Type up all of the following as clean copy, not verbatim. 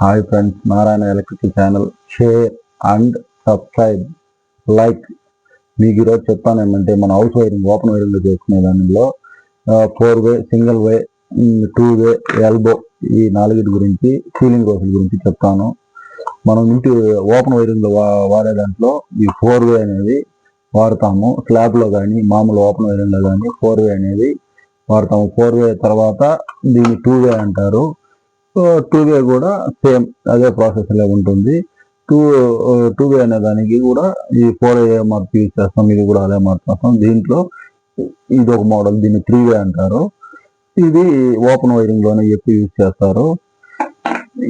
Hi friends, Narayana electrical channel share and subscribe like. మీకు ఈరోజు చెప్తాను ఏమంటే, మన హౌస్ వైరింగ్ ఓపెన్ వైరింగ్లో చేసుకునే దానిలో 4-వే, సింగిల్ వే, 2-వే, ఎల్బో ఈ నాలుగిటి గురించి, సీలింగ్ రోజుల గురించి చెప్తాను. మనం ఇంటి ఓపెన్ వైరింగ్లో వాడే దాంట్లో ఈ 4-వే అనేది వాడతాము. స్లాబ్లో కానీ మామూలు ఓపెన్ వైరింగ్లో కానీ 4-వే అనేది వాడతాము. 4-వే తర్వాత దీన్ని 2-వే అంటారు. 2-వే కూడా సేమ్ అదే ప్రాసెస్లో ఉంటుంది. 2-వే అనే దానికి కూడా ఈ 4-వే మార్క్ యూజ్ చేస్తాం. ఇది కూడా అదే మార్క్ చేస్తాం. దీంట్లో ఇది ఒక మోడల్, దీన్ని 3-వే అంటారు. ఇది ఓపెన్ వైరింగ్లోనే ఎక్కువ యూజ్ చేస్తారు.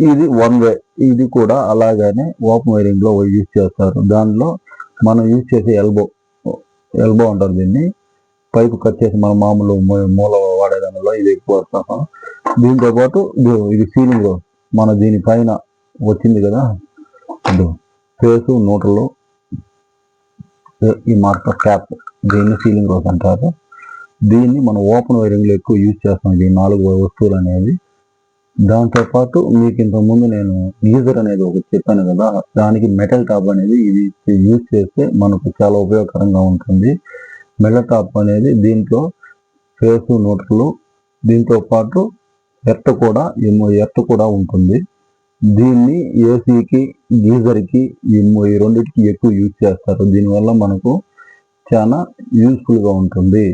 ఇది 1-వే, ఇది కూడా అలాగనే ఓపెన్ వైరింగ్లో యూజ్ చేస్తారు. దానిలో మనం యూజ్ చేసే ఎల్బో అంటారు. దీన్ని పైపు కట్ చేసి మనం మామూలు మూల వాడేదానిలో ఇది ఎక్కువ వస్తాం. దీంతో పాటు ఇది సీలింగ్ రోడ్, మన దీనిపైన వచ్చింది కదా, ఫేసు న్యూట్రల్, ఈ మార్కర్ క్యాప్, దీన్ని సీలింగ్ రోడ్ అంటారు. దీన్ని మనం ఓపెన్ వైరింగ్లో ఎక్కువ యూజ్ చేస్తాం, ఈ 4 వస్తువులు అనేది. దాంతోపాటు మీకు ఇంతకుముందు నేను గీజర్ అనేది ఒకటి చెప్పాను కదా, దానికి మెటల్ టాప్ అనేది ఇది యూజ్ చేస్తే మనకు చాలా ఉపయోగకరంగా ఉంటుంది. మెటల్ టాప్ అనేది దీంట్లో ఫేసు న్యూట్రల్, దీంతో పాటు ఎర్త్ కూడా ఉంటుంది. దీన్ని ఏసీకి, గీజర్కి, ఈ రెండింటికి ఎక్కువ యూజ్ చేస్తారు. దీనివల్ల మనకు చాలా యూస్ఫుల్గా ఉంటుంది.